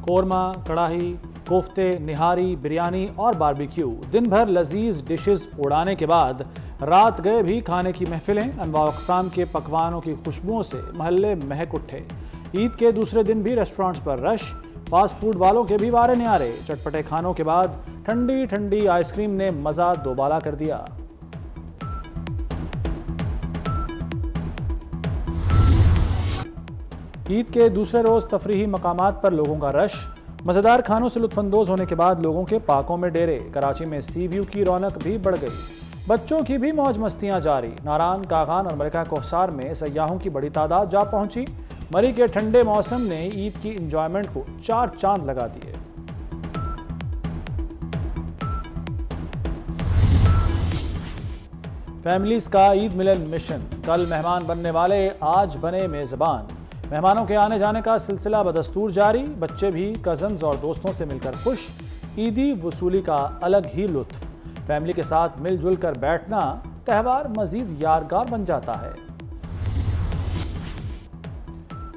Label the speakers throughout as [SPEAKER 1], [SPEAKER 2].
[SPEAKER 1] قورمہ، کڑاہی، کوفتے، نہاری، بریانی اور باربیکیو، دن بھر لذیذ ڈشز اڑانے کے بعد رات گئے بھی کھانے کی محفلیں، انواع اقسام کے پکوانوں کی خوشبوؤں سے محلے مہک اٹھے۔ عید کے دوسرے دن بھی ریسٹورانٹس پر رش، فاسٹ فوڈ والوں کے بھی وارے نیارے، چٹپٹے کھانوں کے بعد ٹھنڈی ٹھنڈی آئس کریم نے مزہ دوبالا کر دیا۔ عید کے دوسرے روز تفریحی مقامات پر لوگوں کا رش، مزیدار کھانوں سے لطف اندوز ہونے کے بعد لوگوں کے پارکوں میں ڈیرے۔ کراچی میں سی ویو کی رونق بھی بڑھ گئی، بچوں کی بھی موج مستیاں جاری۔ ناران، کاغان اور ملکہ کوثر میں سیاحوں کی بڑی تعداد جا پہنچی۔ مری کے ٹھنڈے موسم نے عید کی انجوائمنٹ کو چار چاند لگا دیے۔ فیملیز کا عید ملن مشن، کل مہمان بننے والے آج بنے میزبان۔ مہمانوں کے آنے جانے کا سلسلہ بدستور جاری، بچے بھی کزنز اور دوستوں سے مل کر خوش۔ عیدی وصولی کا الگ ہی لطف، فیملی کے ساتھ مل جل کر بیٹھنا تہوار مزید یادگار بن جاتا ہے۔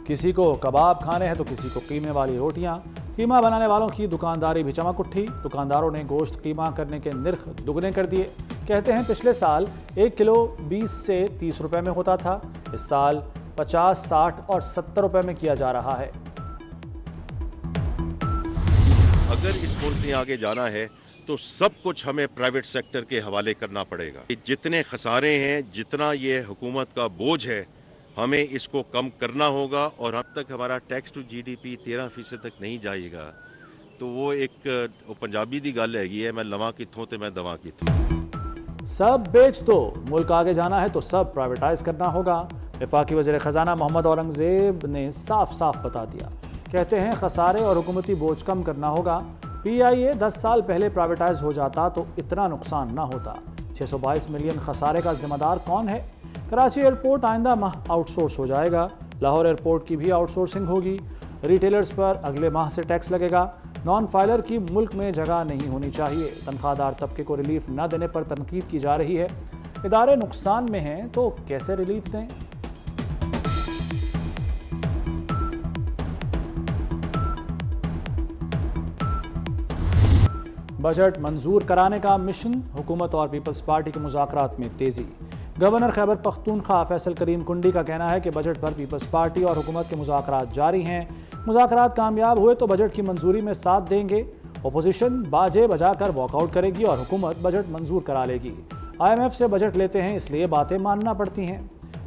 [SPEAKER 1] کسی کو کباب کھانے ہیں تو کسی کو قیمے والی روٹیاں۔ قیمہ بنانے والوں کی دکانداری بھی چمک اٹھی، دکانداروں نے گوشت قیمہ کرنے کے نرخ دگنے کر دیے۔ کہتے ہیں پچھلے سال 1 کلو 20 سے 30 روپے میں ہوتا تھا، اس سال 50، 60 اور 70 روپے میں کیا جا رہا ہے۔
[SPEAKER 2] اگر اس ملک نے آگے جانا ہے تو سب کچھ ہمیں پرائیویٹ سیکٹر کے حوالے کرنا پڑے گا۔ جتنے خسارے ہیں، جتنا یہ حکومت کا بوجھ ہے، ہمیں اس کو کم کرنا ہوگا، اور اب تک ہمارا tax to G D P 13% تک نہیں جائے گا تو وہ ایک پنجابی دی گل ہے، میں لواں کتھوں تے میں دواں کتھوں۔
[SPEAKER 1] سب بیچ دو، ملک آگے جانا ہے تو سب پرائیویٹائز کرنا ہوگا۔ وفاقی وزیر خزانہ محمد اورنگزیب نے صاف صاف بتا دیا، کہتے ہیں خسارے اور حکومتی بوجھ کم کرنا ہوگا۔ پی آئی اے 10 سال پہلے پرائیویٹائز ہو جاتا تو اتنا نقصان نہ ہوتا۔ 622 ملین خسارے کا ذمہ دار کون ہے؟ کراچی ایئرپورٹ آئندہ ماہ آؤٹ سورس ہو جائے گا، لاہور ایئرپورٹ کی بھی آؤٹ سورسنگ ہوگی۔ ریٹیلرز پر اگلے ماہ سے ٹیکس لگے گا۔ نان فائلر کی ملک میں جگہ نہیں ہونی چاہیے۔ تنخواہ دار طبقے کو ریلیف نہ دینے پر تنقید کی جا رہی ہے۔ ادارے نقصان میں ہیں تو کیسے ریلیف دیں؟ بجٹ منظور کرانے کا مشن، حکومت اور پیپلز پارٹی کے مذاکرات میں تیزی۔ گورنر خیبر پختونخوا فیصل کریم کنڈی کا کہنا ہے کہ بجٹ پر پیپلز پارٹی اور حکومت کے مذاکرات جاری ہیں۔ مذاکرات کامیاب ہوئے تو بجٹ کی منظوری میں ساتھ دیں گے۔ اپوزیشن باجے بجا کر واک آؤٹ کرے گی اور حکومت بجٹ منظور کرا لے گی۔ IMF سے بجٹ لیتے ہیں اس لیے باتیں ماننا پڑتی ہیں۔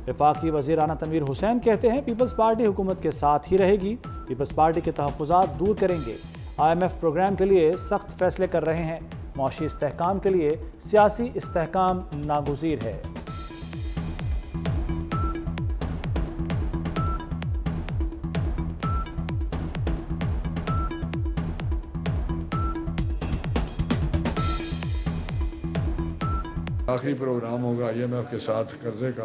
[SPEAKER 1] وفاقی وزیر رانا تنویر حسین کہتے ہیں پیپلز پارٹی حکومت کے ساتھ ہی رہے گی، پیپلز پارٹی کے تحفظات دور کریں گے۔ IMF پروگرام کے لیے سخت فیصلے کر رہے ہیں، معاشی استحکام کے لیے سیاسی استحکام ناگزیر ہے۔
[SPEAKER 3] آخری پروگرام ہوگا IMF کے ساتھ قرضے کا،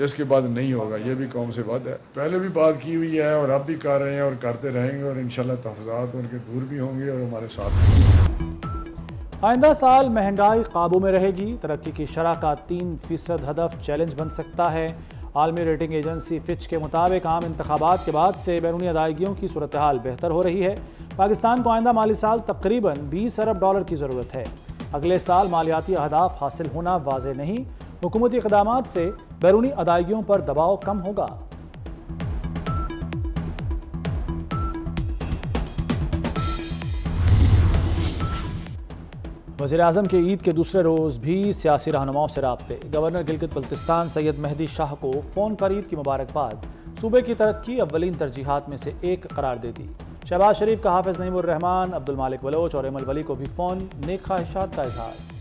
[SPEAKER 3] اس کے بعد نہیں ہوگا، یہ بھی قوم سے بد ہے۔ پہلے بھی بات کی ہوئی ہے اور اب بھی کر رہے ہیں اور کرتے رہیں گے، اور انشاءاللہ تحفظات ان کے دور بھی ہوں گے اور ہمارے ساتھ بھی ہوں گے۔
[SPEAKER 1] آئندہ سال مہنگائی قابو میں رہے گی، ترقی کی شرح کا 3% ہدف چیلنج بن سکتا ہے۔ عالمی ریٹنگ ایجنسی فچ کے مطابق عام انتخابات کے بعد سے بیرونی ادائیگیوں کی صورتحال بہتر ہو رہی ہے۔ پاکستان کو آئندہ مالی سال تقریباً $20 ارب کی ضرورت ہے۔ اگلے سال مالیاتی اہداف حاصل ہونا واضح نہیں، حکومتی اقدامات سے بیرونی ادائیگیوں پر دباؤ کم ہوگا۔ وزیر اعظم کے عید کے دوسرے روز بھی سیاسی رہنماؤں سے رابطے۔ گورنر گلگت بلتستان سید مہدی شاہ کو فون پر عید کی مبارکباد، صوبے کی ترقی اولین ترجیحات میں سے ایک قرار دے دی۔ شہباز شریف کا حافظ نعیم الرحمان، عبد المالک بلوچ اور ایمل ولی کو بھی فون، نیک خواہشات کا اظہار۔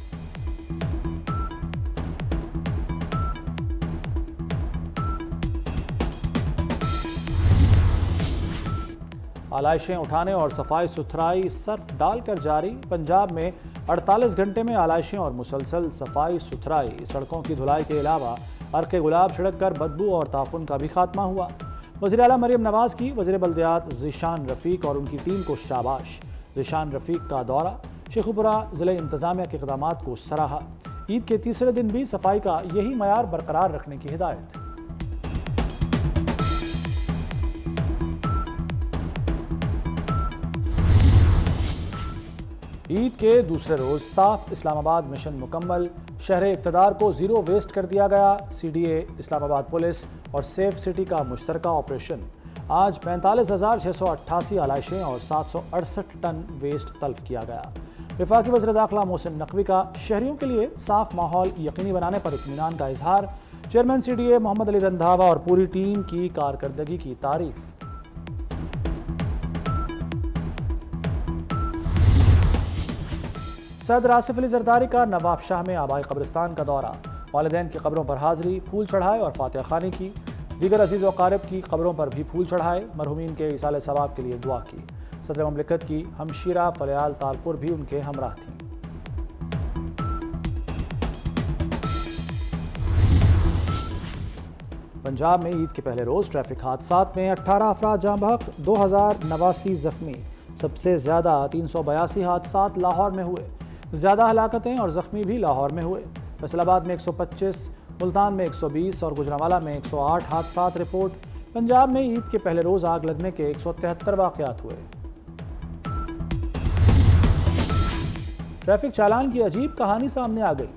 [SPEAKER 1] آلائشیں اٹھانے اور صفائی ستھرائی صرف ڈال کر جاری۔ پنجاب میں 48 گھنٹے میں آلائشیں اور مسلسل صفائی ستھرائی، سڑکوں کی دھلائی کے علاوہ عرق گلاب چھڑک کر بدبو اور تعفن کا بھی خاتمہ ہوا۔ وزیر اعلیٰ مریم نواز کی وزیر بلدیات ذیشان رفیق اور ان کی ٹیم کو شاباش۔ ذیشان رفیق کا دورہ، شیخوپورہ ضلع انتظامیہ کے اقدامات کو سراہا۔ عید کے تیسرے دن بھی صفائی کا یہی معیار برقرار رکھنے کی ہدایت۔ عید کے دوسرے روز صاف اسلام آباد مشن مکمل، شہر اقتدار کو زیرو ویسٹ کر دیا گیا۔ CDA اسلام آباد پولیس اور سیف سٹی کا مشترکہ آپریشن۔ آج 45,688 آلائشیں اور 768 ٹن ویسٹ تلف کیا گیا۔ وفاقی وزیر داخلہ محسن نقوی کا شہریوں کے لیے صاف ماحول یقینی بنانے پر اطمینان کا اظہار۔ چیئرمین CDA محمد علی رندھاوا اور پوری ٹیم کی کارکردگی کی تعریف۔ صدر آصف علی زرداری کا نواب شاہ میں آبائی قبرستان کا دورہ، والدین کی قبروں پر حاضری، پھول چڑھائے اور فاتحہ خوانی کی۔ دیگر عزیز و اقارب کی قبروں پر بھی پھول چڑھائے، مرحومین کے ایصال ثواب کے لیے دعا کی۔ صدر مملکت کی ہمشیرہ فلیال تالپور بھی ان کے ہمراہ تھیں۔ پنجاب میں عید کے پہلے روز ٹریفک حادثات میں 18 افراد جاں بحق، 2089 زخمی۔ سب سے زیادہ 382 حادثات لاہور میں ہوئے۔ زیادہ ہلاکتیں اور زخمی بھی لاہور میں ہوئے۔ فیصل آباد میں 125، ملتان میں 120 اور گجرانوالہ میں 108 حادثات رپورٹ۔ پنجاب میں عید کے پہلے روز آگ لگنے کے 173 واقعات ہوئے۔ ٹریفک چالان کی عجیب کہانی سامنے آ گئی۔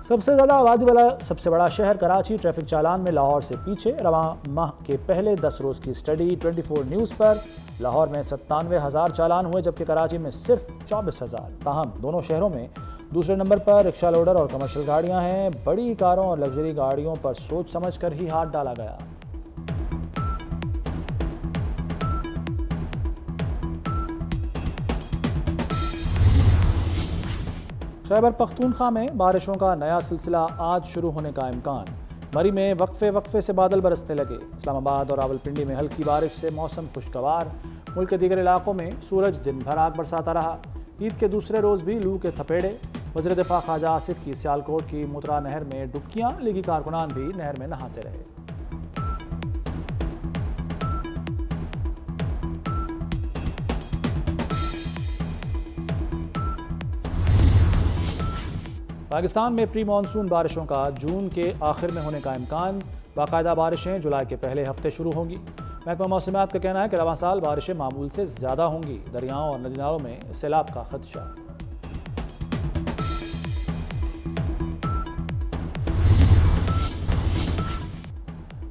[SPEAKER 1] سب سے زیادہ آبادی والا سب سے بڑا شہر کراچی ٹریفک چالان میں لاہور سے پیچھے۔ رواں ماہ کے پہلے 10 روز کی اسٹڈی 24 نیوز پر لاہور میں 97,000 چالان ہوئے، جبکہ کراچی میں صرف 24,000۔ تاہم دونوں شہروں میں دوسرے نمبر پر رکشہ لوڈر اور کمرشل گاڑیاں ہیں۔ بڑی کاروں اور لگژری گاڑیوں پر سوچ سمجھ کر ہی ہاتھ ڈالا گیا۔ خیبر پختونخوا میں بارشوں کا نیا سلسلہ آج شروع ہونے کا امکان۔ مری میں وقفے سے بادل برسنے لگے۔ اسلام آباد اور راولپنڈی میں ہلکی بارش سے موسم خوشگوار۔ ملک کے دیگر علاقوں میں سورج دن بھر آگ برساتا رہا۔ عید کے دوسرے روز بھی لو کے تھپیڑے۔ وزیر دفاع خواجہ آصف کی سیالکوٹ کی مترا نہر میں ڈبکیاں، لیگی کارکنان بھی نہر میں نہاتے رہے۔ پاکستان میں پری مانسون بارشوں کا جون کے آخر میں ہونے کا امکان۔ باقاعدہ بارشیں جولائی کے پہلے ہفتے شروع ہوں گی۔ محکمہ موسمیات کا کہنا ہے کہ رواں سال بارشیں معمول سے زیادہ ہوں گی۔ دریاؤں اور ندی نالوں میں سیلاب کا خدشہ۔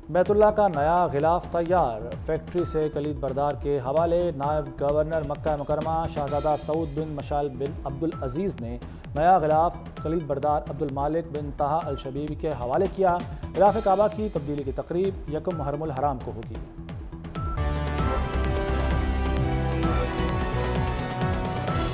[SPEAKER 1] بیت اللہ کا نیا غلاف تیار، فیکٹری سے کلید بردار کے حوالے۔ نائب گورنر مکہ مکرمہ شہزادہ سعود بن مشال بن عبدالعزیز نے نیا غلاف کلید بردار عبدالمالک بن طہا الشبیبی کے حوالے کیا۔ غلاف کعبہ کی تبدیلی کی تقریب 1 محرم الحرام کو ہوگی۔